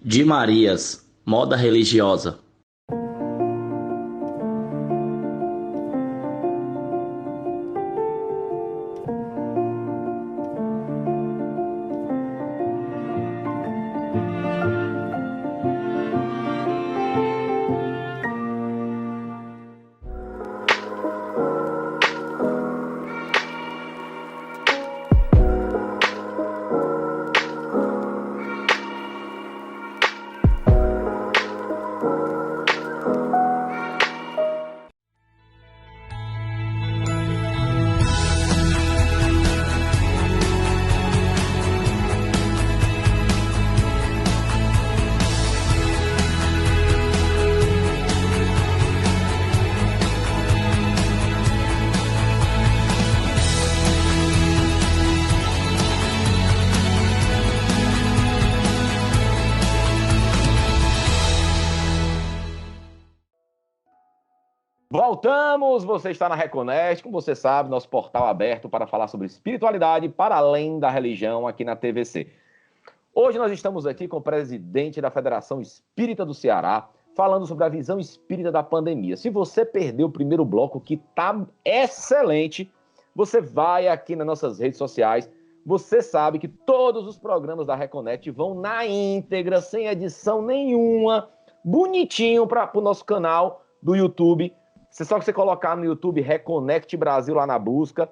De Marias, moda religiosa. Voltamos! Você está na Reconnect, como você sabe, nosso portal aberto para falar sobre espiritualidade para além da religião aqui na TVC. Hoje nós estamos aqui com o presidente da Federação Espírita do Ceará, falando sobre a visão espírita da pandemia. Se você perdeu o primeiro bloco, que está excelente, você vai aqui nas nossas redes sociais. Você sabe que todos os programas da Reconnect vão na íntegra, sem edição nenhuma, bonitinho para o nosso canal do YouTube. Só que você colocar no YouTube Reconnect Brasil lá na busca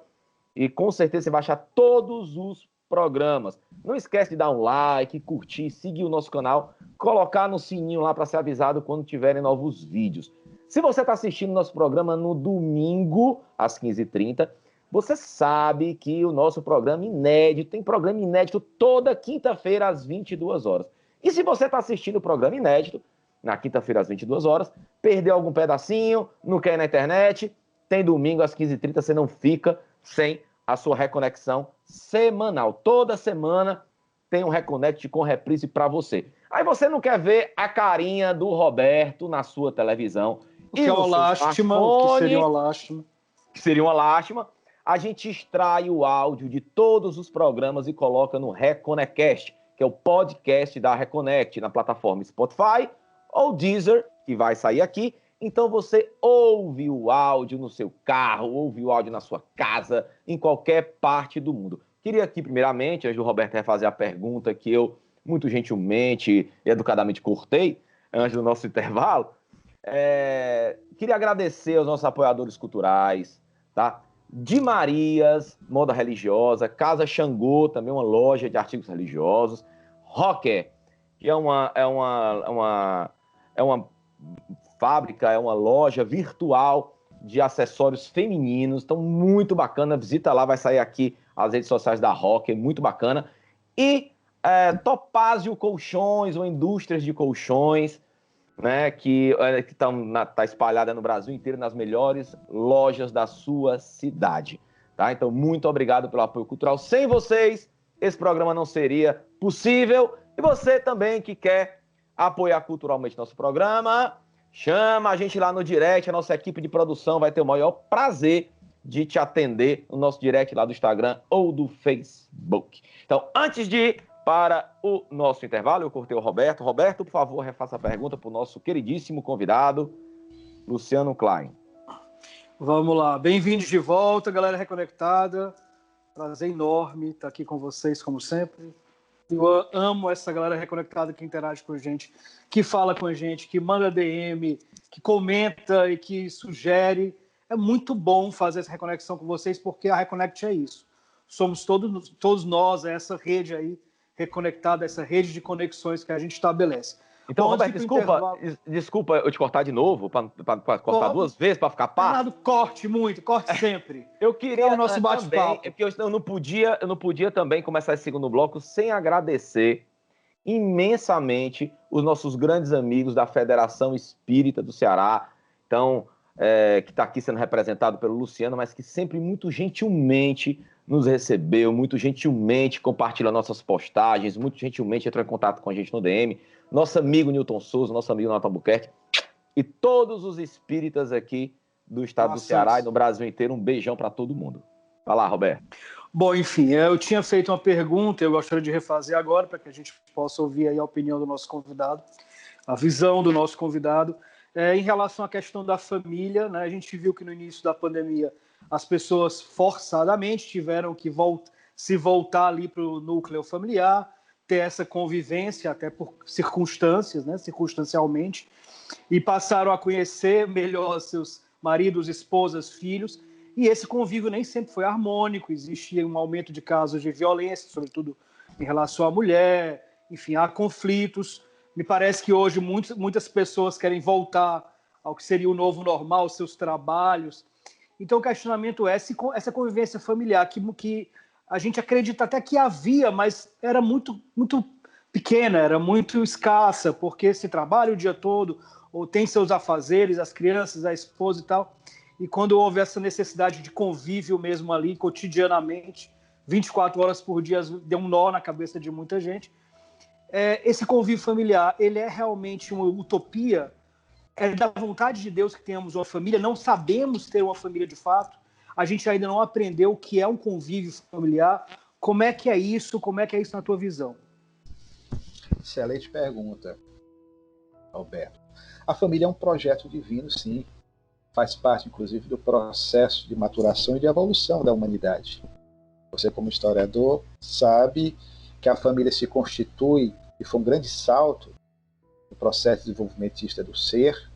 e com certeza você vai achar todos os programas. Não esquece de dar um like, curtir, seguir o nosso canal, colocar no sininho lá para ser avisado quando tiverem novos vídeos. Se você está assistindo nosso programa no domingo, às 15h30, você sabe que o nosso programa inédito, tem programa inédito toda quinta-feira às 22 horas. E se você está assistindo o programa inédito, na quinta-feira às 22 horas, perdeu algum pedacinho, não quer ir na internet, tem domingo às 15h30, você não fica sem a sua reconexão semanal. Toda semana tem um Reconnect com reprise para você. Aí você não quer ver a carinha do Roberto na sua televisão. O que é uma lástima, o que seria uma lástima. Que seria uma lástima. A gente extrai o áudio de todos os programas e coloca no Reconnectcast, que é o podcast da Reconnect, na plataforma Spotify ou Deezer, que vai sair aqui. Então você ouve o áudio no seu carro, ouve o áudio na sua casa, em qualquer parte do mundo. Queria aqui, primeiramente, antes do Roberto refazer a pergunta que eu, muito gentilmente e educadamente cortei, antes do nosso intervalo, queria agradecer aos nossos apoiadores culturais, tá? De Marias, moda religiosa, Casa Xangô, também uma loja de artigos religiosos, Rocker, que é uma fábrica, é uma loja virtual de acessórios femininos, então muito bacana, visita lá, vai sair aqui as redes sociais da Rocker, muito bacana. E Topázio Colchões, ou indústrias de colchões, né, que tá espalhada no Brasil inteiro, nas melhores lojas da sua cidade. Tá? Então, muito obrigado pelo apoio cultural. Sem vocês, esse programa não seria possível. E você também que quer apoiar culturalmente nosso programa, chama a gente lá no direct, a nossa equipe de produção vai ter o maior prazer de te atender no nosso direct lá do Instagram ou do Facebook. Então, antes de ir para o nosso intervalo, eu cortei o Roberto. Roberto, por favor, refaça a pergunta para o nosso queridíssimo convidado, Luciano Klein. Vamos lá, bem-vindos de volta, galera reconectada. Prazer enorme estar aqui com vocês, como sempre. Eu amo essa galera reconectada que interage com a gente, que fala com a gente, que manda DM, que comenta e que sugere. É muito bom fazer essa reconexão com vocês, porque a Reconnect é isso. Somos todos nós, essa rede aí reconectada, essa rede de conexões que a gente estabelece. Então, Roberto, desculpa eu te cortar de novo, para cortar duas vezes, para ficar par. Fernando, corte muito, corte sempre. Eu queria o nosso bate-papo. Porque eu não podia também começar esse segundo bloco sem agradecer imensamente os nossos grandes amigos da Federação Espírita do Ceará, então, que está aqui sendo representado pelo Luciano, mas que sempre muito gentilmente nos recebeu, muito gentilmente compartilha nossas postagens, muito gentilmente entrou em contato com a gente no DM. Nosso amigo Newton Souza, nosso amigo Nato Albuquerque e todos os espíritas aqui do estado do Ceará e no Brasil inteiro. Um beijão para todo mundo. Vai lá, Roberto. Bom, enfim, eu tinha feito uma pergunta, eu gostaria de refazer agora para que a gente possa ouvir aí a opinião do nosso convidado, a visão do nosso convidado. Em relação à questão da família, né, a gente viu que no início da pandemia as pessoas forçadamente tiveram que se voltar ali para o núcleo familiar, ter essa convivência, até por circunstâncias, né, circunstancialmente, e passaram a conhecer melhor seus maridos, esposas, filhos, e esse convívio nem sempre foi harmônico, existia um aumento de casos de violência, sobretudo em relação à mulher, enfim, há conflitos. Me parece que hoje muitas pessoas querem voltar ao que seria o novo normal, seus trabalhos. Então o questionamento é se essa convivência familiar que a gente acredita até que havia, mas era muito, muito pequena, era muito escassa, porque se trabalha o dia todo, ou tem seus afazeres, as crianças, a esposa e tal, e quando houve essa necessidade de convívio mesmo ali, cotidianamente, 24 horas por dia, deu um nó na cabeça de muita gente. Esse convívio familiar, ele é realmente uma utopia? É da vontade de Deus que tenhamos uma família? Não sabemos ter uma família de fato? A gente ainda não aprendeu o que é um convívio familiar? Como é que é isso? Como é que é isso na tua visão? Excelente pergunta, Alberto. A família é um projeto divino, sim. Faz parte, inclusive, do processo de maturação e de evolução da humanidade. Você, como historiador, sabe que a família se constitui, e foi um grande salto no processo desenvolvimentista do ser,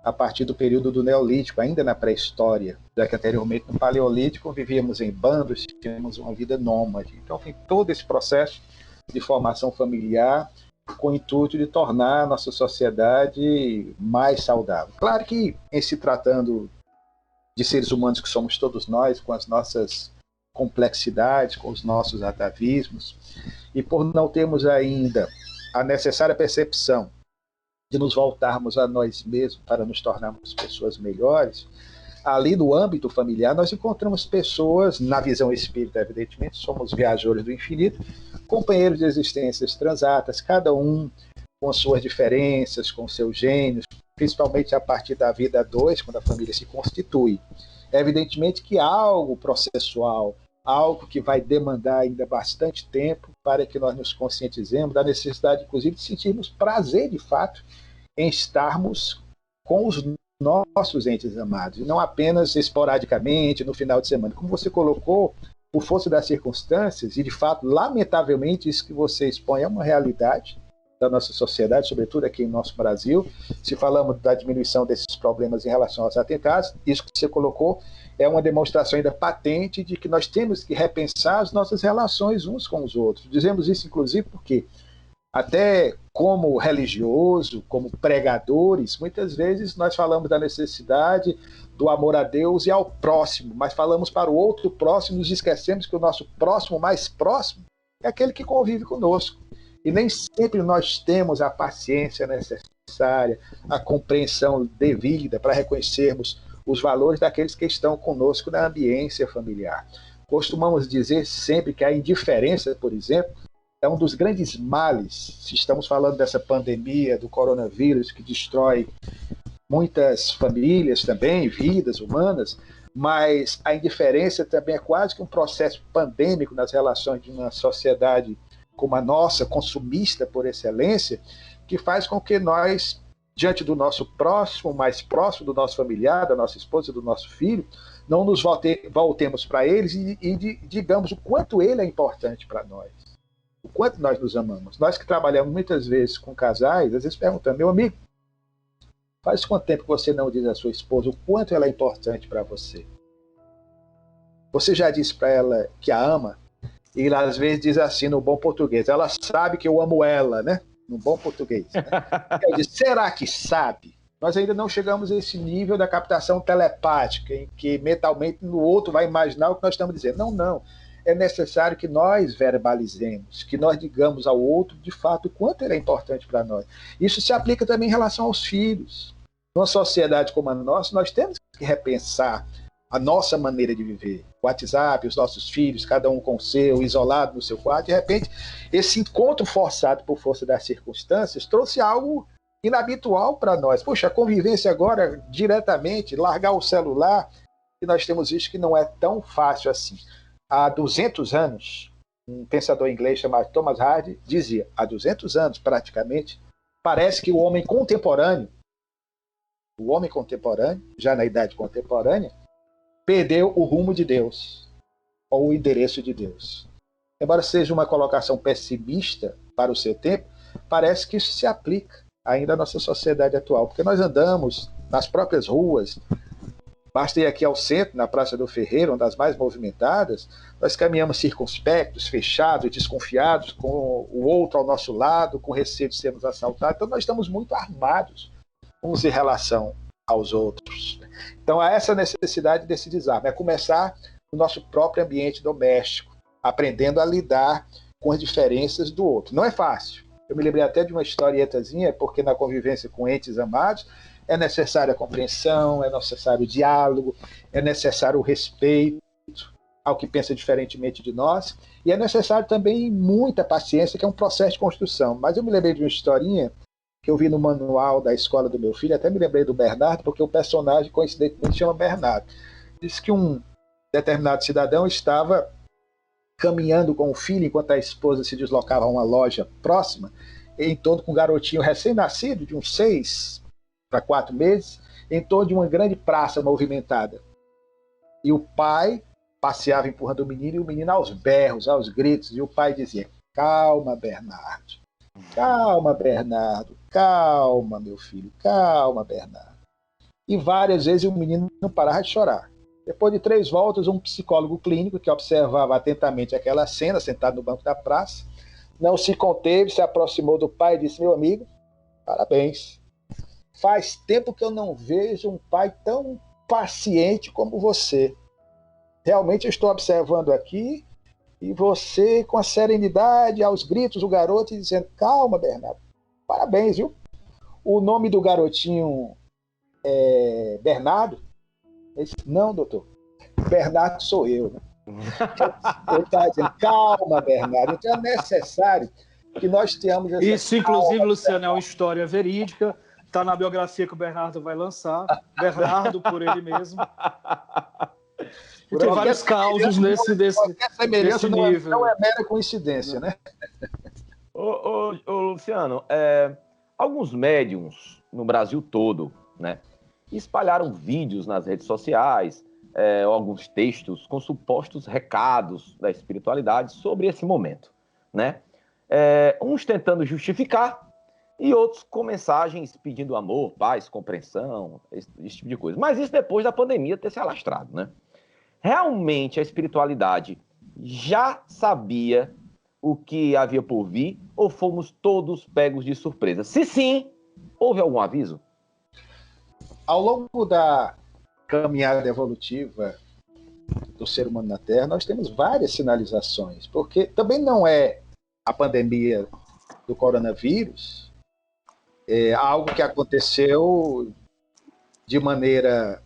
a partir do período do Neolítico, ainda na pré-história, já que anteriormente no Paleolítico vivíamos em bandos, tínhamos uma vida nômade. Então, tem todo esse processo de formação familiar com o intuito de tornar a nossa sociedade mais saudável. Claro que, em se tratando de seres humanos que somos todos nós, com as nossas complexidades, com os nossos atavismos, e por não termos ainda a necessária percepção de nos voltarmos a nós mesmos para nos tornarmos pessoas melhores, ali no âmbito familiar nós encontramos pessoas, na visão espírita, evidentemente, somos viajores do infinito, companheiros de existências transatas, cada um com suas diferenças, com seus gênios, principalmente a partir da vida a dois, quando a família se constitui. É evidentemente que há algo processual, algo que vai demandar ainda bastante tempo para que nós nos conscientizemos da necessidade, inclusive, de sentirmos prazer, de fato, em estarmos com os nossos entes amados, e não apenas esporadicamente, no final de semana. Como você colocou, por força das circunstâncias, e de fato, lamentavelmente, isso que você expõe é uma realidade da nossa sociedade, sobretudo aqui no nosso Brasil. Se falamos da diminuição desses problemas em relação aos atentados, isso que você colocou é uma demonstração ainda patente de que nós temos que repensar as nossas relações uns com os outros. Dizemos isso, inclusive, porque até como religioso, como pregadores, muitas vezes nós falamos da necessidade do amor a Deus e ao próximo, mas falamos para o outro próximo e nos esquecemos que o nosso próximo mais próximo é aquele que convive conosco. E nem sempre nós temos a paciência necessária, a compreensão devida para reconhecermos os valores daqueles que estão conosco na ambiência familiar. Costumamos dizer sempre que a indiferença, por exemplo, é um dos grandes males, se estamos falando dessa pandemia do coronavírus que destrói muitas famílias também, vidas humanas, mas a indiferença também é quase que um processo pandêmico nas relações de uma sociedade como a nossa, consumista por excelência, que faz com que nós, diante do nosso próximo, mais próximo do nosso familiar, da nossa esposa, do nosso filho, não nos voltemos para eles e digamos o quanto ele é importante para nós, o quanto nós nos amamos. Nós que trabalhamos muitas vezes com casais, às vezes perguntamos, meu amigo, faz quanto tempo que você não diz à sua esposa o quanto ela é importante para você? Você já disse para ela que a ama? E ela, às vezes, diz assim, no bom português, ela sabe que eu amo ela, né? No bom português. Né? Quer dizer, será que sabe? Nós ainda não chegamos a esse nível da captação telepática, em que mentalmente o outro vai imaginar o que nós estamos dizendo. Não, não. É necessário que nós verbalizemos, que nós digamos ao outro, de fato, o quanto ele é importante para nós. Isso se aplica também em relação aos filhos. Numa sociedade como a nossa, nós temos que repensar a nossa maneira de viver. O WhatsApp, os nossos filhos, cada um com o seu, isolado no seu quarto. De repente, esse encontro forçado por força das circunstâncias trouxe algo inabitual para nós. Poxa, a convivência agora, diretamente, largar o celular, e nós temos visto que não é tão fácil assim. Há 200 anos, um pensador inglês chamado Thomas Hardy dizia, há 200 anos, praticamente, parece que o homem contemporâneo, já na idade contemporânea, perdeu o rumo de Deus, ou o endereço de Deus. Embora seja uma colocação pessimista para o seu tempo, parece que isso se aplica ainda à nossa sociedade atual, porque nós andamos nas próprias ruas, basta ir aqui ao centro, na Praça do Ferreiro, uma das mais movimentadas, nós caminhamos circunspectos, fechados, desconfiados, com o outro ao nosso lado, com receio de sermos assaltados. Então nós estamos muito armados uns em relação aos outros. Então há essa necessidade desse desarme, é começar no nosso próprio ambiente doméstico, aprendendo a lidar com as diferenças do outro. Não é fácil. Eu me lembrei até de uma historietazinha, porque na convivência com entes amados é necessária a compreensão, é necessário o diálogo, é necessário o respeito ao que pensa diferentemente de nós, e é necessário também muita paciência, que é um processo de construção. Mas eu me lembrei de uma historinha que eu vi no manual da escola do meu filho, até me lembrei do Bernardo, porque o personagem, coincidentemente, chama Bernardo. Diz que um determinado cidadão estava caminhando com o filho, enquanto a esposa se deslocava a uma loja próxima, em torno com um garotinho recém-nascido, de uns 6 para 4 meses, em torno de uma grande praça movimentada. E o pai passeava empurrando o menino, e o menino aos berros, aos gritos, e o pai dizia, calma, Bernardo, calma, Bernardo, calma, meu filho, calma, Bernardo. E várias vezes o menino não parava de chorar. Depois de 3 voltas, um psicólogo clínico que observava atentamente aquela cena, sentado no banco da praça, não se conteve, se aproximou do pai e disse, meu amigo, parabéns. Faz tempo que eu não vejo um pai tão paciente como você. Realmente eu estou observando aqui, e você com a serenidade, aos gritos, o garoto dizendo, calma, Bernardo, parabéns, viu? O nome do garotinho é Bernardo? Ele disse, não, doutor, Bernardo sou eu. Né? Ele está dizendo, calma, Bernardo. Então é necessário que nós tenhamos essa Isso, inclusive, calma, Luciano, é uma história verídica, está na biografia que o Bernardo vai lançar, Bernardo por ele mesmo. E tem vários causos nesse nível. Não é mera coincidência, né? Ô, Luciano, alguns médiums no Brasil todo, né, espalharam vídeos nas redes sociais, alguns textos com supostos recados da espiritualidade sobre esse momento, né? Uns tentando justificar e outros com mensagens pedindo amor, paz, compreensão, esse tipo de coisa. Mas isso depois da pandemia ter se alastrado, né? Realmente a espiritualidade já sabia o que havia por vir ou fomos todos pegos de surpresa? Se sim, houve algum aviso? Ao longo da caminhada evolutiva do ser humano na Terra, nós temos várias sinalizações, porque também não é a pandemia do coronavírus, algo que aconteceu de maneira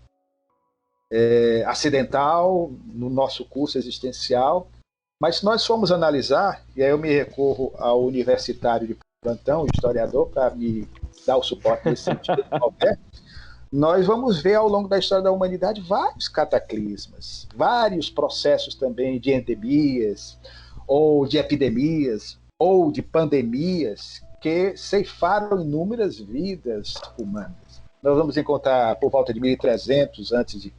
acidental no nosso curso existencial, mas se nós formos analisar, e aí eu me recorro ao universitário de plantão, o historiador, para me dar o suporte nesse sentido, nós vamos ver ao longo da história da humanidade vários cataclismas, vários processos também de endemias, ou de epidemias, ou de pandemias, que ceifaram inúmeras vidas humanas. Nós vamos encontrar, por volta de 1300 a.C.,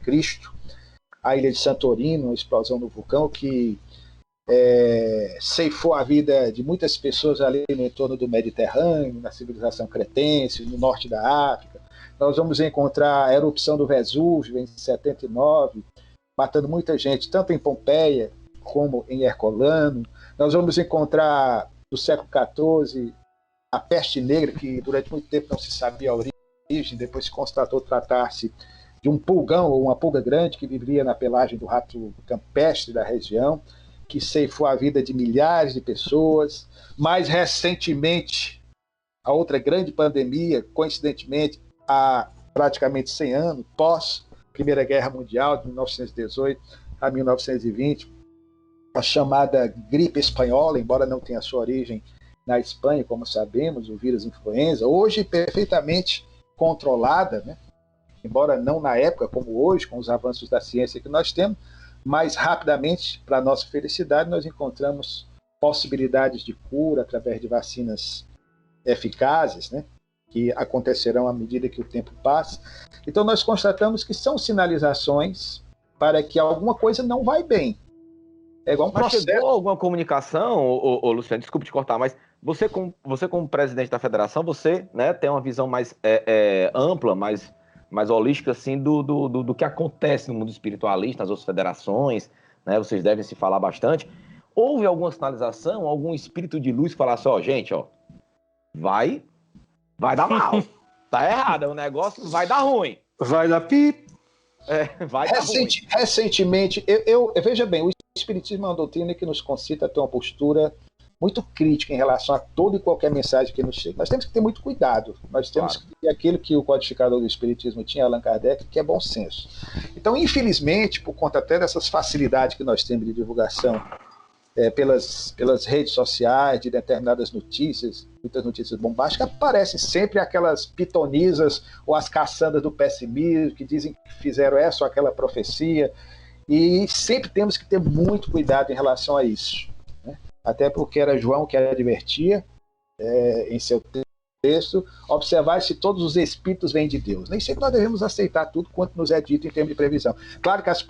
a ilha de Santorini, uma explosão no vulcão que ceifou a vida de muitas pessoas ali no entorno do Mediterrâneo, na civilização cretense, no norte da África. Nós vamos encontrar a erupção do Vesúvio em 79, matando muita gente, tanto em Pompeia como em Herculano. Nós vamos encontrar, no século XIV, a peste negra, que durante muito tempo não se sabia a origem, depois se constatou tratar-se de um pulgão ou uma pulga grande que vivia na pelagem do rato campestre da região, que ceifou a vida de milhares de pessoas. Mais recentemente, a outra grande pandemia, coincidentemente, há praticamente 100 anos, pós Primeira Guerra Mundial, de 1918 a 1920, a chamada gripe espanhola, embora não tenha sua origem na Espanha, como sabemos, o vírus influenza, hoje perfeitamente controlada, né? Embora não na época como hoje, com os avanços da ciência que nós temos, mas rapidamente, para nossa felicidade, nós encontramos possibilidades de cura através de vacinas eficazes, né? Que acontecerão à medida que o tempo passa. Então nós constatamos que são sinalizações para que alguma coisa não vai bem. É igual um processo. Chegou alguma comunicação, ô, Luciano, desculpe te cortar, mas você como presidente da federação, você, né, tem uma visão mais ampla, mais holística, assim, do que acontece no mundo espiritualista, nas outras federações, né, vocês devem se falar bastante. Houve alguma sinalização, algum espírito de luz que falasse, ó, gente, ó, vai dar mal, tá errado, o negócio vai dar ruim. Vai dar pi. Vai dar ruim. Recentemente, veja bem, o Espiritismo é uma doutrina que nos concita a ter uma postura muito crítica em relação a toda e qualquer mensagem que nos chega. Nós temos que ter muito cuidado. Nós temos que ter aquilo que o codificador do Espiritismo tinha, Allan Kardec, que é bom senso. Então, infelizmente, por conta até dessas facilidades que nós temos de divulgação pelas redes sociais, de determinadas notícias, muitas notícias bombásticas, aparecem sempre aquelas pitonisas ou as caçandas do pessimismo, que dizem que fizeram essa ou aquela profecia, e sempre temos que ter muito cuidado em relação a isso, né? Até porque era João que advertia em seu texto, observar se todos os espíritos vêm de Deus. Nem sempre nós devemos aceitar tudo quanto nos é dito em termos de previsão. Claro que as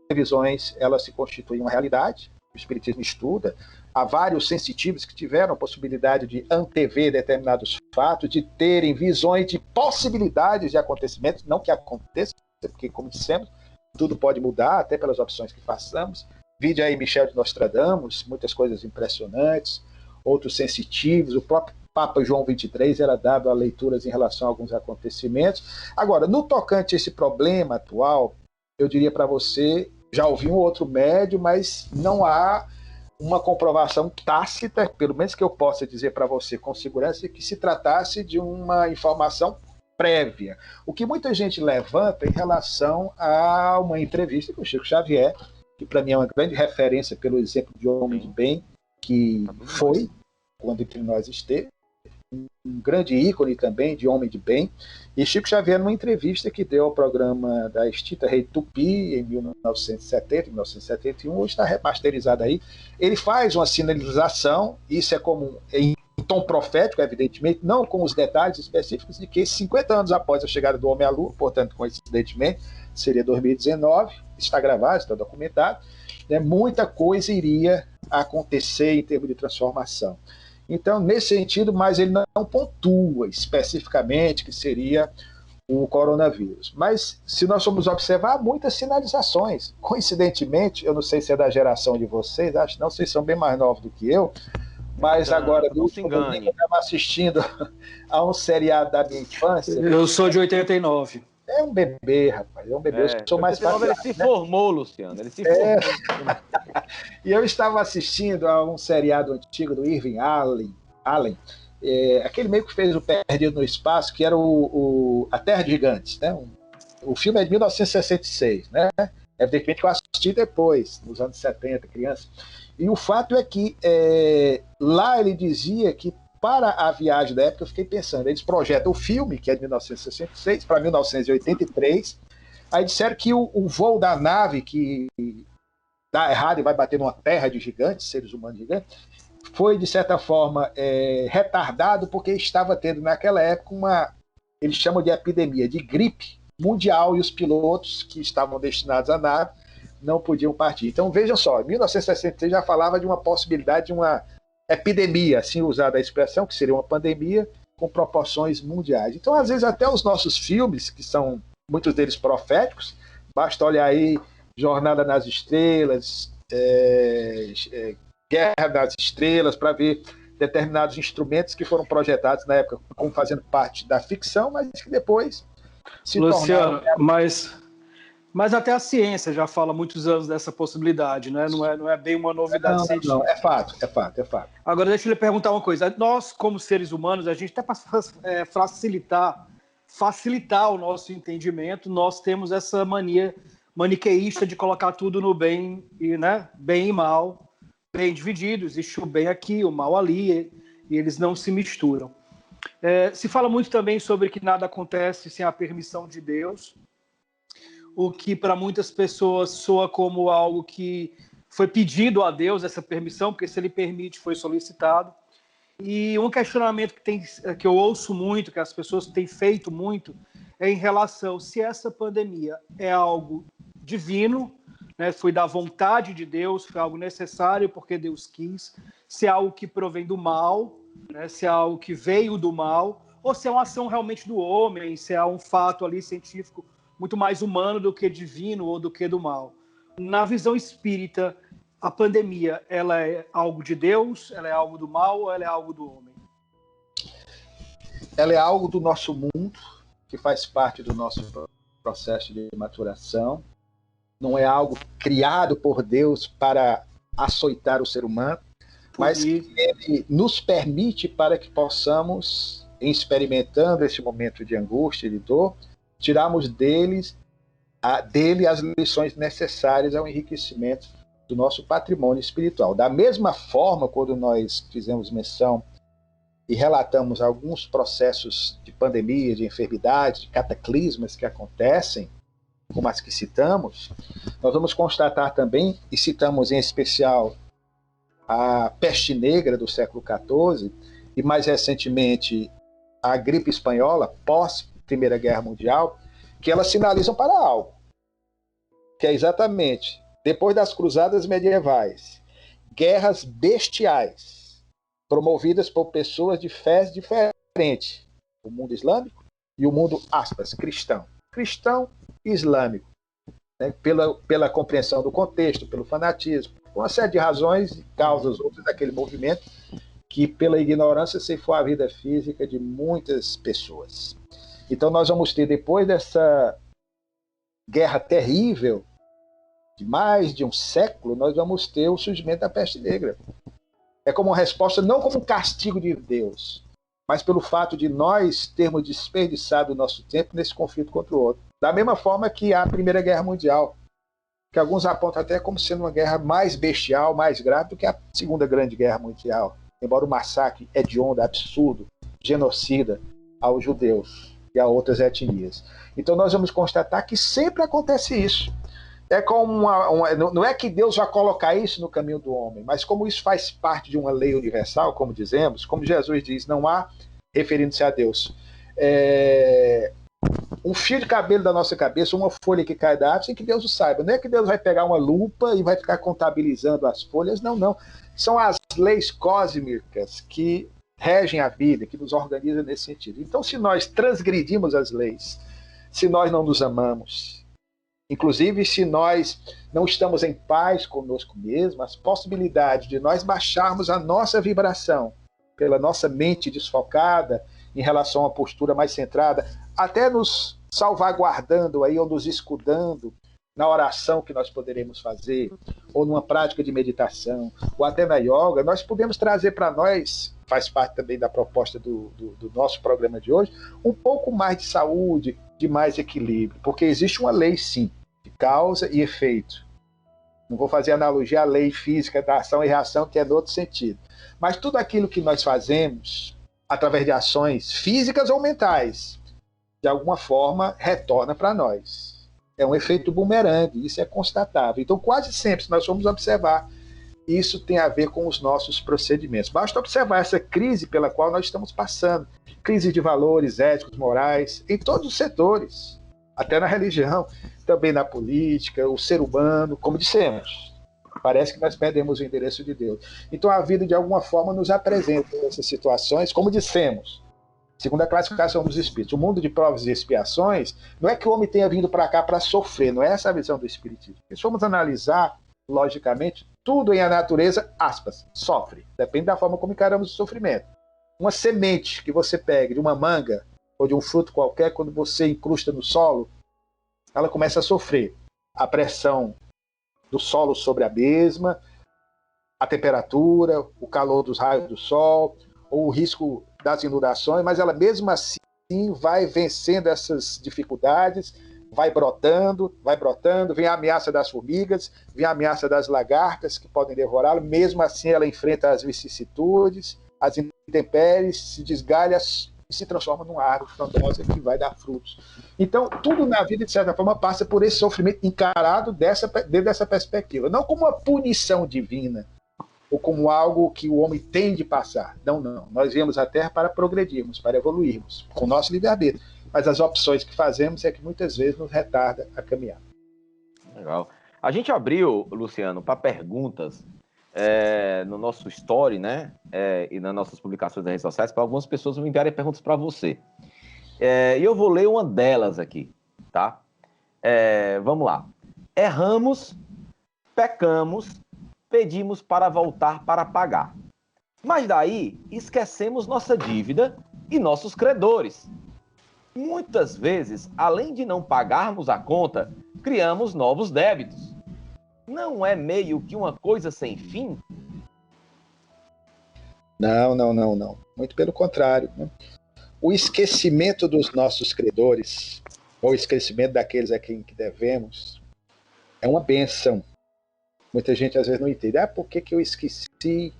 previsões, elas se constituem uma realidade, o Espiritismo estuda, há vários sensitivos que tiveram a possibilidade de antever determinados fatos, de terem visões de possibilidades de acontecimentos, não que aconteça, porque, como dissemos, tudo pode mudar, até pelas opções que façamos. Vide aí Michel de Nostradamus, muitas coisas impressionantes, outros sensitivos, o próprio Papa João XXIII era dado a leituras em relação a alguns acontecimentos. Agora, no tocante a esse problema atual, eu diria para você, já ouvi um outro médium, mas não há uma comprovação tácita, pelo menos que eu possa dizer para você com segurança, que se tratasse de uma informação prévia. O que muita gente levanta em relação a uma entrevista com o Chico Xavier, que para mim é uma grande referência pelo exemplo de homem de bem, que foi, quando entre nós esteve, um grande ícone também de homem de bem. E Chico Xavier, numa entrevista que deu ao programa da extinta Rede Tupi, em 1970, 1971, hoje está remasterizado aí, ele faz uma sinalização, isso é comum em tom profético, evidentemente, não com os detalhes específicos de que 50 anos após a chegada do homem à Lua, portanto, coincidentemente, seria 2019, está gravado, está documentado, né, muita coisa iria acontecer em termos de transformação. Então, nesse sentido, mas ele não pontua especificamente que seria o coronavírus. Mas, se nós formos observar, há muitas sinalizações. Coincidentemente, eu não sei se é da geração de vocês, acho que não, vocês são bem mais novos do que eu, mas agora, não se engane, eu estava assistindo a um seriado da minha infância. Eu sou de 89. É um bebê, rapaz, é um bebê. Eu sou mais ele se formou, Luciano, ele se formou. E eu estava assistindo a um seriado antigo do Irving Allen, aquele meio que fez o Perdido no Espaço, que era A Terra de Gigantes, né? O filme é de 1966, né? Evidentemente que eu assisti depois, nos anos 70, criança. E o fato é que lá ele dizia que para a viagem da época, eu fiquei pensando, eles projetam o filme, que é de 1966, para 1983, aí disseram que o voo da nave, que dá errado e vai bater numa terra de gigantes, seres humanos gigantes, foi, de certa forma, retardado, porque estava tendo, naquela época, eles chamam de epidemia de gripe mundial, e os pilotos que estavam destinados à nave não podiam partir. Então, vejam só, em 1963 já falava de uma possibilidade de uma epidemia, assim usada a expressão, que seria uma pandemia com proporções mundiais. Então, às vezes, até os nossos filmes, que são muitos deles proféticos, basta olhar aí Jornada nas Estrelas, Guerra das Estrelas, para ver determinados instrumentos que foram projetados na época como fazendo parte da ficção, mas que depois se Luciano, tornaram... Mas até a ciência já fala há muitos anos dessa possibilidade, né? Não é bem uma novidade científica. Não, é fato. Agora, deixa eu lhe perguntar uma coisa. Nós, como seres humanos, a gente até para facilitar facilitar o nosso entendimento, nós temos essa mania maniqueísta de colocar tudo no bem e, né, bem e mal, bem dividido, existe o bem aqui, o mal ali, e eles não se misturam. Se fala muito também sobre que nada acontece sem a permissão de Deus, o que para muitas pessoas soa como algo que foi pedido a Deus, essa permissão, porque se ele permite, foi solicitado. E um questionamento que eu ouço muito, que as pessoas têm feito muito, é em relação se essa pandemia é algo divino, né, foi da vontade de Deus, foi algo necessário porque Deus quis, se é algo que provém do mal, né, se é algo que veio do mal, ou se é uma ação realmente do homem, se é um fato ali científico muito mais humano do que divino ou do que do mal. Na visão espírita, a pandemia, ela é algo de Deus, ela é algo do mal ou ela é algo do homem? Ela é algo do nosso mundo, que faz parte do nosso processo de maturação. Não é algo criado por Deus para açoitar o ser humano, mas que ele nos permite para que possamos, experimentando esse momento de angústia e de dor, tirarmos dele as lições necessárias ao enriquecimento do nosso patrimônio espiritual. Da mesma forma, quando nós fizemos menção e relatamos alguns processos de pandemia, de enfermidade, de cataclismas que acontecem, como as que citamos, nós vamos constatar também, e citamos em especial a peste negra do século XIV, e mais recentemente a gripe espanhola, pós-Primeira Guerra Mundial, que elas sinalizam para algo, que é exatamente, depois das cruzadas medievais, guerras bestiais, promovidas por pessoas de fés diferentes, o mundo islâmico e o mundo, aspas, cristão e islâmico, né? pela compreensão do contexto, pelo fanatismo, por uma série de razões e causas outras daquele movimento que, pela ignorância, ceifou a vida física de muitas pessoas. Então nós vamos ter, depois dessa guerra terrível, de mais de um século, nós vamos ter o surgimento da peste negra. É como uma resposta, não como um castigo de Deus, mas pelo fato de nós termos desperdiçado o nosso tempo nesse conflito contra o outro. Da mesma forma que a Primeira Guerra Mundial, que alguns apontam até como sendo uma guerra mais bestial, mais grave do que a Segunda Grande Guerra Mundial, embora o massacre hediondo, absurdo, genocida aos judeus e a outras etnias. Então nós vamos constatar que sempre acontece isso. É como não é que Deus vai colocar isso no caminho do homem, mas como isso faz parte de uma lei universal, como dizemos, como Jesus diz, não há, referindo-se a Deus, um fio de cabelo da nossa cabeça, uma folha que cai da árvore, sem que Deus o saiba. Não é que Deus vai pegar uma lupa e vai ficar contabilizando as folhas, não. São as leis cósmicas que regem a vida, que nos organizam nesse sentido. Então, se nós transgredimos as leis, se nós não nos amamos, inclusive se nós não estamos em paz conosco mesmos, as possibilidades de nós baixarmos a nossa vibração pela nossa mente desfocada em relação a uma postura mais centrada, até nos salvaguardando aí, ou nos escudando na oração que nós poderemos fazer, ou numa prática de meditação, ou até na yoga, nós podemos trazer para nós, faz parte também da proposta do nosso programa de hoje, um pouco mais de saúde, de mais equilíbrio, porque existe uma lei, sim, de causa e efeito. Não vou fazer analogia à lei física da ação e reação, que é no outro sentido. Mas tudo aquilo que nós fazemos, através de ações físicas ou mentais, de alguma forma retorna para nós. É um efeito bumerangue, isso é constatável. Então, quase sempre, se nós formos observar, isso tem a ver com os nossos procedimentos. Basta observar essa crise pela qual nós estamos passando. Crise de valores éticos, morais, em todos os setores, até na religião, também na política, o ser humano, como dissemos. Parece que nós perdemos o endereço de Deus. Então a vida, de alguma forma, nos apresenta essas situações, como dissemos, segundo a classificação dos espíritos. O mundo de provas e expiações, não é que o homem tenha vindo para cá para sofrer, não é essa a visão do espiritismo. Se formos analisar, logicamente, tudo em a natureza, aspas, sofre. Depende da forma como encaramos o sofrimento. Uma semente que você pega de uma manga ou de um fruto qualquer, quando você incrusta no solo, ela começa a sofrer a pressão do solo sobre a mesma, a temperatura, o calor dos raios do sol, ou o risco das inundações, mas ela mesmo assim assim vai vencendo essas dificuldades, vai brotando, vem a ameaça das formigas, vem a ameaça das lagartas que podem devorá-lo, mesmo assim ela enfrenta as vicissitudes, as intempéries, se desgalha e se transforma numa árvore frondosa que vai dar frutos. Então, tudo na vida, de certa forma, passa por esse sofrimento encarado dentro dessa perspectiva, não como uma punição divina, ou como algo que o homem tem de passar. Não, não. Nós viemos à Terra para progredirmos, para evoluirmos, com o nosso livre-arbítrio. Mas as opções que fazemos é que muitas vezes nos retarda a caminhar. Legal. A gente abriu, Luciano, para perguntas no nosso story, né? E nas nossas publicações nas redes sociais, para algumas pessoas me enviarem perguntas para você. E eu vou ler uma delas aqui, tá? Vamos lá. Erramos, pecamos, pedimos para voltar para pagar. Mas daí esquecemos nossa dívida e nossos credores. Muitas vezes, além de não pagarmos a conta, criamos novos débitos. Não é meio que uma coisa sem fim? Não. Muito pelo contrário, né? O esquecimento dos nossos credores, ou o esquecimento daqueles a quem devemos, é uma bênção. Muita gente às vezes não entende. Por que eu esqueci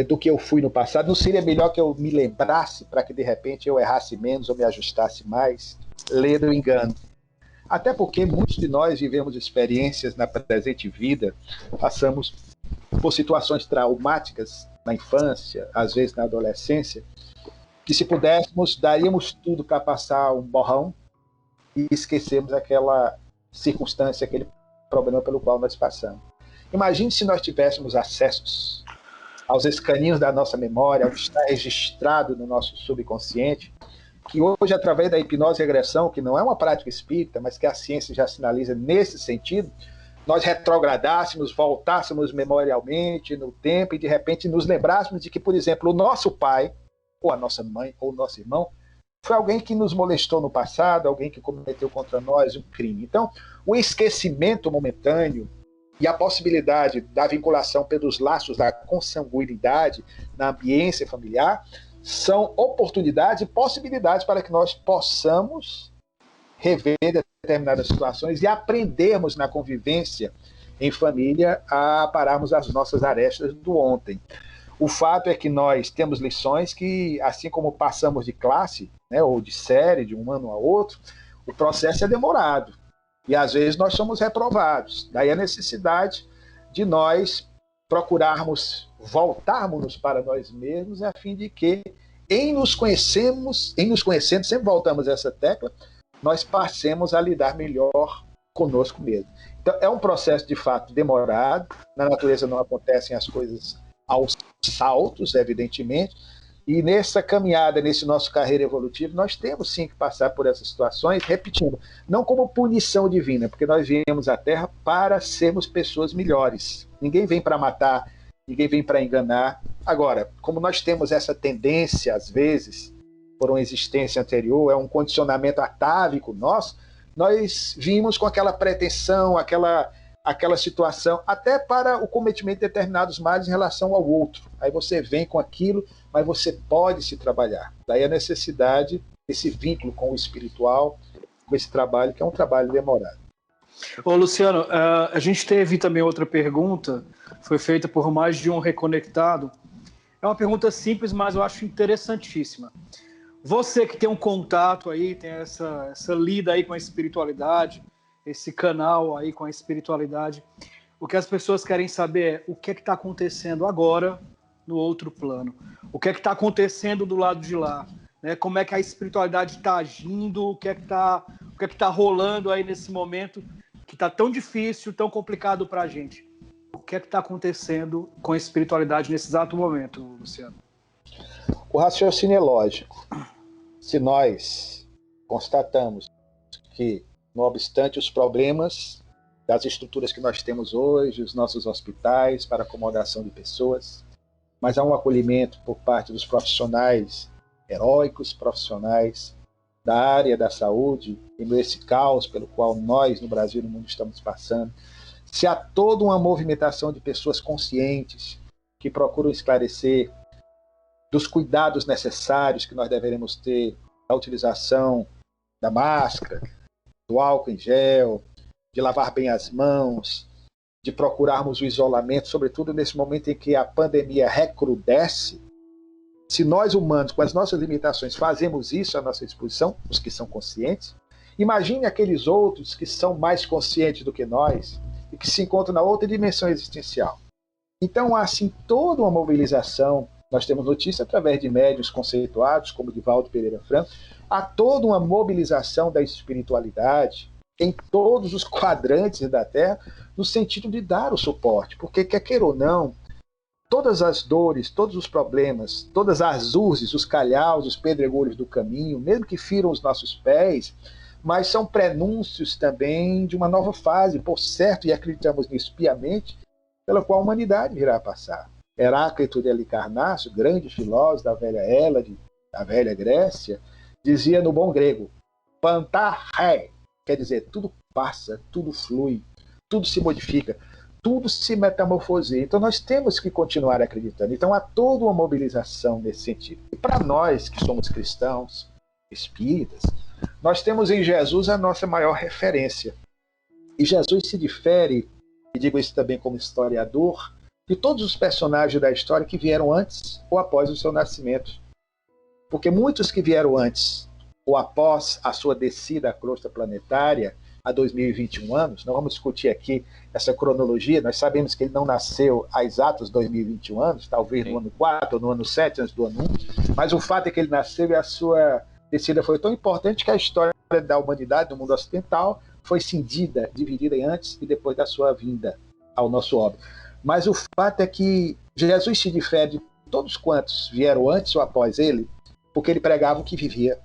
do que eu fui no passado? Não seria melhor que eu me lembrasse para que de repente eu errasse menos ou me ajustasse mais? Lendo o engano. Até porque muitos de nós vivemos experiências na presente vida, passamos por situações traumáticas na infância, às vezes na adolescência, que se pudéssemos, daríamos tudo para passar um borrão e esquecermos aquela circunstância, aquele problema pelo qual nós passamos. Imagine se nós tivéssemos acessos aos escaninhos da nossa memória, ao que está registrado no nosso subconsciente, que hoje, através da hipnose e regressão, que não é uma prática espírita, mas que a ciência já sinaliza nesse sentido, nós retrogradássemos, voltássemos memorialmente no tempo e, de repente, nos lembrássemos de que, por exemplo, o nosso pai, ou a nossa mãe, ou o nosso irmão, foi alguém que nos molestou no passado, alguém que cometeu contra nós um crime. Então, o esquecimento momentâneo e a possibilidade da vinculação pelos laços da consanguinidade na ambiência familiar são oportunidades e possibilidades para que nós possamos rever determinadas situações e aprendermos na convivência em família a pararmos as nossas arestas do ontem. O fato é que nós temos lições que, assim como passamos de classe, né, ou de série, de um ano a outro, o processo é demorado. E às vezes nós somos reprovados. Daí a necessidade de nós procurarmos voltarmos para nós mesmos, a fim de que, em nos conhecendo, sempre voltamos a essa tecla, nós passemos a lidar melhor conosco mesmo. Então, é um processo, de fato, demorado. Na natureza não acontecem as coisas aos saltos, evidentemente, e nessa caminhada, nesse nosso carreira evolutiva, nós temos sim que passar por essas situações, repetindo, não como punição divina, porque nós viemos à Terra para sermos pessoas melhores. Ninguém vem para matar, ninguém vem para enganar. Agora, como nós temos essa tendência, às vezes, por uma existência anterior, é um condicionamento atávico nosso, nós vimos com aquela pretensão, aquela situação, até para o cometimento de determinados males em relação ao outro. Aí você vem com aquilo, mas você pode se trabalhar. Daí a necessidade desse vínculo com o espiritual, com esse trabalho, que é um trabalho demorado. Ô, Luciano, a gente teve também outra pergunta, foi feita por mais de um reconectado. É uma pergunta simples, mas eu acho interessantíssima. Você que tem um contato aí, tem essa lida aí com a espiritualidade, esse canal aí com a espiritualidade, o que as pessoas querem saber é o que está acontecendo agora no outro plano. O que está acontecendo do lado de lá, né? Como é que a espiritualidade está agindo, o que é que tá rolando aí nesse momento que está tão difícil, tão complicado para a gente. O que é que está acontecendo com a espiritualidade nesse exato momento, Luciano? O raciocínio é lógico. Se nós constatamos que, não obstante os problemas das estruturas que nós temos hoje, os nossos hospitais para acomodação de pessoas, mas há um acolhimento por parte dos profissionais heróicos, profissionais da área da saúde, e nesse caos pelo qual nós, no Brasil e no mundo, estamos passando, se há toda uma movimentação de pessoas conscientes que procuram esclarecer dos cuidados necessários que nós deveremos ter da utilização da máscara, do álcool em gel, de lavar bem as mãos, de procurarmos o isolamento, sobretudo nesse momento em que a pandemia recrudesce. Se nós humanos, com as nossas limitações, fazemos isso à nossa disposição, os que são conscientes, imagine aqueles outros que são mais conscientes do que nós e que se encontram na outra dimensão existencial. Então, há assim toda uma mobilização. Nós temos notícia através de médiuns conceituados, como Divaldo Pereira Franco, há toda uma mobilização da espiritualidade em todos os quadrantes da Terra, no sentido de dar o suporte, porque, quer queira ou não, todas as dores, todos os problemas, todas as urzes, os calhaus, os pedregulhos do caminho, mesmo que firam os nossos pés, mas são prenúncios também de uma nova fase, por certo, e acreditamos nisso piamente, pela qual a humanidade virá a passar. Heráclito de Halicarnasso, grande filósofo da velha Hélade, da velha Grécia, dizia no bom grego, pantarré, quer dizer, tudo passa, tudo flui, tudo se modifica, tudo se metamorfoseia. Então nós temos que continuar acreditando. Então há toda uma mobilização nesse sentido. E para nós que somos cristãos, espíritas, nós temos em Jesus a nossa maior referência. E Jesus se difere, e digo isso também como historiador, de todos os personagens da história que vieram antes ou após o seu nascimento. Porque muitos que vieram antes ou após a sua descida à crosta planetária, há 2021 anos, não vamos discutir aqui essa cronologia, nós sabemos que ele não nasceu há exatos 2021 anos, talvez no ano 4 ou no ano 7 antes do ano 1, mas o fato é que ele nasceu e a sua descida foi tão importante que a história da humanidade, do mundo ocidental, foi cindida, dividida em antes e depois da sua vinda ao nosso óbito. Mas o fato é que Jesus se difere de todos quantos vieram antes ou após ele, porque ele pregava o que vivia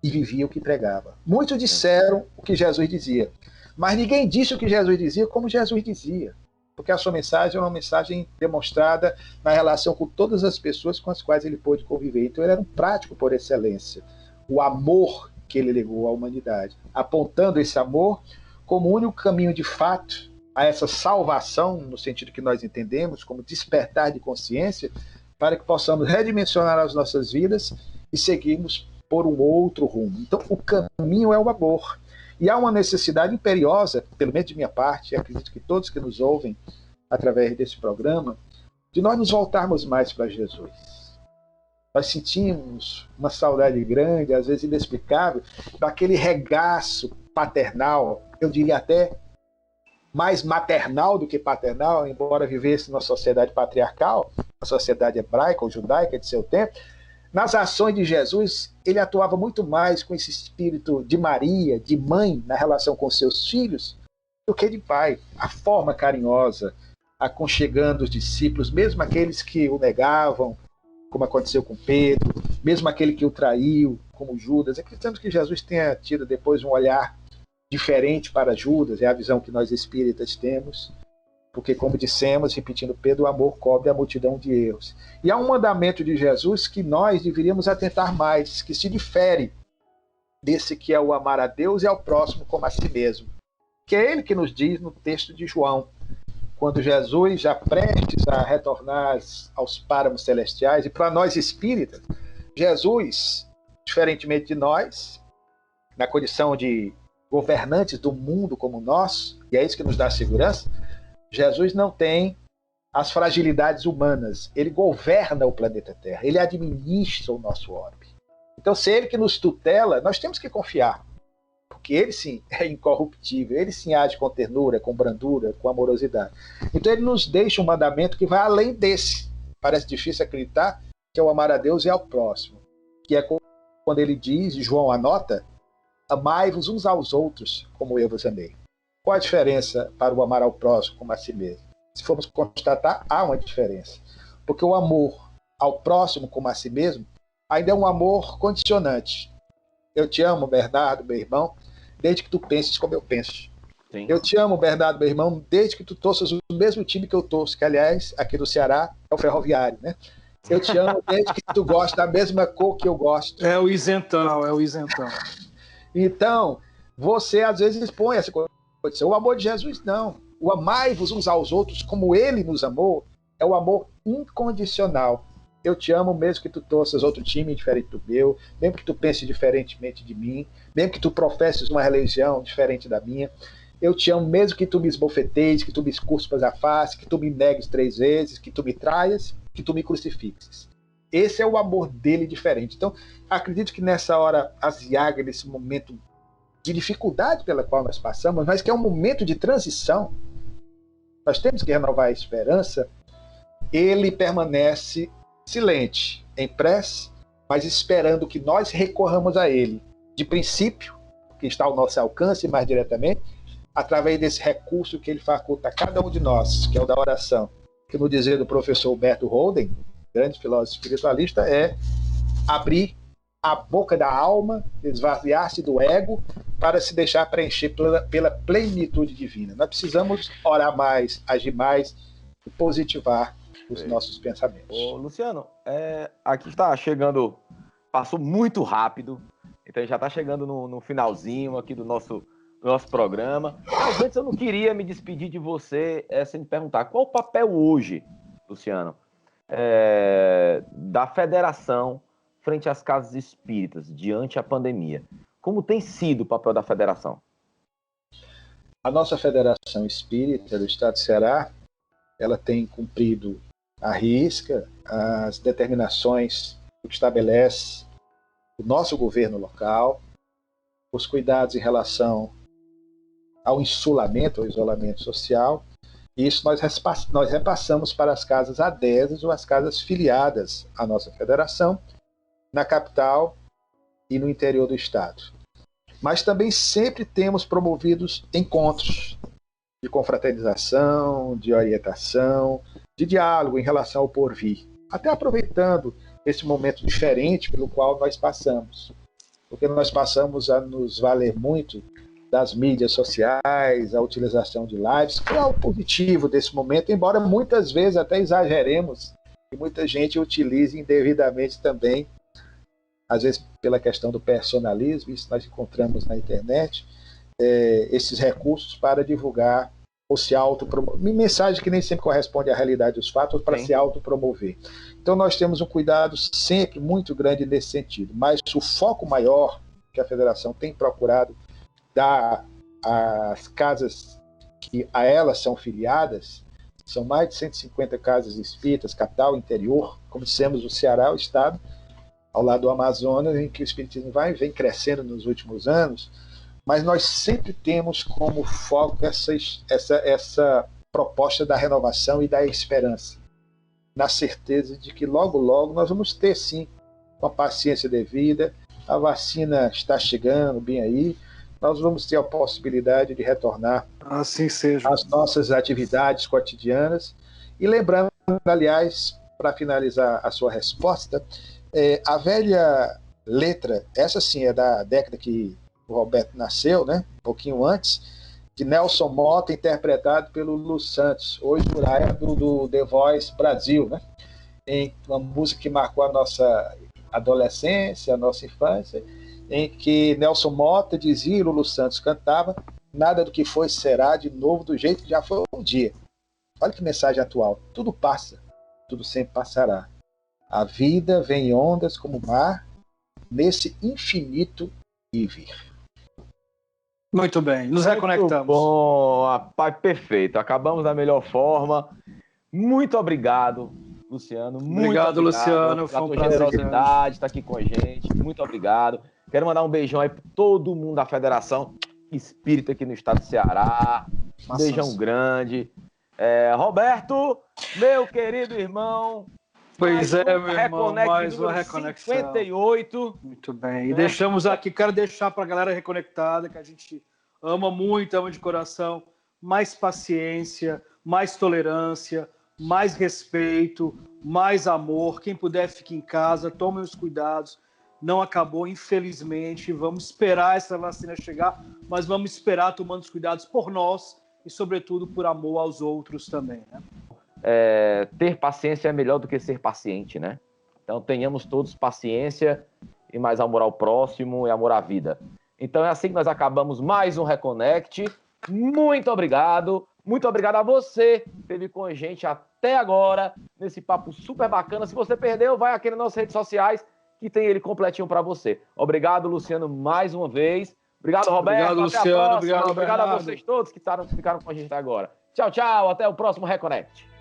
e vivia o que pregava. Muitos disseram o que Jesus dizia, mas ninguém disse o que Jesus dizia como Jesus dizia, porque a sua mensagem é uma mensagem demonstrada na relação com todas as pessoas com as quais ele pôde conviver. Então ele era um prático por excelência. O amor que ele legou à humanidade, apontando esse amor como o único caminho de fato a essa salvação, no sentido que nós entendemos, como despertar de consciência, para que possamos redimensionar as nossas vidas e seguirmos por um outro rumo. Então, o caminho é o amor. E há uma necessidade imperiosa, pelo menos de minha parte, e acredito que todos que nos ouvem através desse programa, de nós nos voltarmos mais para Jesus. Nós sentimos uma saudade grande, às vezes inexplicável, daquele regaço paternal, eu diria até mais maternal do que paternal, embora vivesse numa sociedade patriarcal, uma sociedade hebraica ou judaica de seu tempo. Nas ações de Jesus, ele atuava muito mais com esse espírito de Maria, de mãe, na relação com seus filhos, do que de pai. A forma carinhosa, aconchegando os discípulos, mesmo aqueles que o negavam, como aconteceu com Pedro, mesmo aquele que o traiu, como Judas. Acreditamos que Jesus tenha tido depois um olhar diferente para Judas, é a visão que nós espíritas temos, porque, como dissemos, repetindo Pedro, o amor cobre a multidão de erros. E há um mandamento de Jesus que nós deveríamos atentar mais, que se difere desse que é o amar a Deus e ao próximo como a si mesmo, que é ele que nos diz no texto de João, quando Jesus, já prestes a retornar aos páramos celestiais, e para nós espíritas, Jesus, diferentemente de nós, na condição de governantes do mundo como nós, e é isso que nos dá segurança, Jesus não tem as fragilidades humanas, ele governa o planeta Terra, ele administra o nosso orbe. Então, se é ele que nos tutela, nós temos que confiar, porque ele sim é incorruptível, ele sim age com ternura, com brandura, com amorosidade. Então ele nos deixa um mandamento que vai além desse. Parece difícil acreditar que é o amar a Deus e ao próximo, que é quando ele diz, João anota, amai-vos uns aos outros como eu vos amei. Qual a diferença para o amar ao próximo como a si mesmo? Se formos constatar, há uma diferença. Porque o amor ao próximo como a si mesmo ainda é um amor condicionante. Eu te amo, Bernardo, meu irmão, desde que tu penses como eu penso. Sim. Eu te amo, Bernardo, meu irmão, desde que tu torças o mesmo time que eu torço, que, aliás, aqui do Ceará é o Ferroviário, né? Eu te amo desde que tu gosta da mesma cor que eu gosto. É o isentão, é o isentão. Então, você às vezes expõe essa condição. O amor de Jesus, não. O amai-vos uns aos outros como ele nos amou é o amor incondicional. Eu te amo mesmo que tu torças outro time diferente do meu, mesmo que tu pense diferentemente de mim, mesmo que tu professes uma religião diferente da minha. Eu te amo mesmo que tu me esbofeteis, que tu me cuspas a face, que tu me negues 3 vezes, que tu me traias, que tu me crucifixes. Esse é o amor dele diferente. Então, acredito que nessa hora asiaga, nesse momento de dificuldade pela qual nós passamos, mas que é um momento de transição, nós temos que renovar a esperança. Ele permanece silente, em prece, mas esperando que nós recorramos a ele. De princípio, que está ao nosso alcance mais diretamente, através desse recurso que ele faculta a cada um de nós, que é o da oração, que no dizer do professor Humberto Holden, grande filósofo espiritualista, é abrir a boca da alma, esvaziar-se do ego, para se deixar preencher pela plenitude divina. Nós precisamos orar mais, agir mais e positivar os nossos pensamentos. Ô, Luciano, aqui está chegando, passou muito rápido, então a gente já está chegando no finalzinho aqui do nosso programa. Mas antes eu não queria me despedir de você sem te perguntar, qual o papel hoje, Luciano, da federação frente às casas espíritas, diante da pandemia? Como tem sido o papel da federação? A nossa Federação Espírita do Estado de Ceará, ela tem cumprido à risca as determinações que estabelece o nosso governo local, os cuidados em relação ao insulamento, ao isolamento social. Isso nós repassamos para as casas adesas ou as casas filiadas à nossa federação, na capital e no interior do estado. Mas também sempre temos promovido encontros de confraternização, de orientação, de diálogo em relação ao porvir, até aproveitando esse momento diferente pelo qual nós passamos, porque nós passamos a nos valer muito das mídias sociais, a utilização de lives, que é o positivo desse momento, embora muitas vezes até exageremos e muita gente utilize indevidamente também, às vezes pela questão do personalismo. Isso nós encontramos na internet, esses recursos para divulgar ou se autopromover, mensagem que nem sempre corresponde à realidade dos fatos, para se autopromover. Então nós temos um cuidado sempre muito grande nesse sentido, mas o foco maior que a federação tem procurado dar às casas que a elas são filiadas, são mais de 150 casas espíritas, capital, interior, como dissemos, o Ceará é o estado ao lado do Amazonas, em que o espiritismo vem crescendo nos últimos anos, mas nós sempre temos como foco essa proposta da renovação e da esperança, na certeza de que logo, logo nós vamos ter, sim, com a paciência devida, a vacina está chegando bem aí, nós vamos ter a possibilidade de retornar assim seja às nossas atividades cotidianas. E lembrando, aliás, para finalizar a sua resposta, a velha letra, essa sim é da década que o Roberto nasceu, né? Um pouquinho antes, de Nelson Motta, interpretado pelo Lu Santos, hoje do The Voice Brasil, né? Em uma música que marcou a nossa adolescência, a nossa infância, em que Nelson Motta dizia e Lulu Santos cantava: nada do que foi será de novo do jeito que já foi um dia. Olha que mensagem atual. Tudo passa, tudo sempre passará. A vida vem em ondas como o mar, nesse infinito ir vir. Muito bem, nos reconectamos. Bom, rapaz, perfeito. Acabamos da melhor forma. Muito obrigado, Luciano. Obrigado, Luciano. Pela tua generosidade, estar aqui com a gente. Muito obrigado. Quero mandar um beijão aí para todo mundo da Federação Espírita aqui no estado do Ceará. Um beijão grande. Roberto, meu querido irmão. Pois meu irmão, mais uma reconexão. 58. Muito bem. E deixamos aqui, quero deixar para a galera reconectada, que a gente ama muito, ama de coração, mais paciência, mais tolerância, mais respeito, mais amor. Quem puder, fique em casa, tomem os cuidados. Não acabou, infelizmente. Vamos esperar essa vacina chegar, mas vamos esperar tomando os cuidados por nós e, sobretudo, por amor aos outros também, né? Ter paciência é melhor do que ser paciente, né? Então tenhamos todos paciência e mais amor ao próximo e amor à vida. Então é assim que nós acabamos mais um Reconnect. Muito obrigado a você que esteve com a gente até agora, nesse papo super bacana. Se você perdeu, vai aqui nas nossas redes sociais, que tem ele completinho para você. Obrigado, Luciano, mais uma vez. Obrigado, Roberto. Obrigado, Luciano. Obrigado a vocês todos que ficaram com a gente até agora. Tchau, tchau. Até o próximo Reconnect.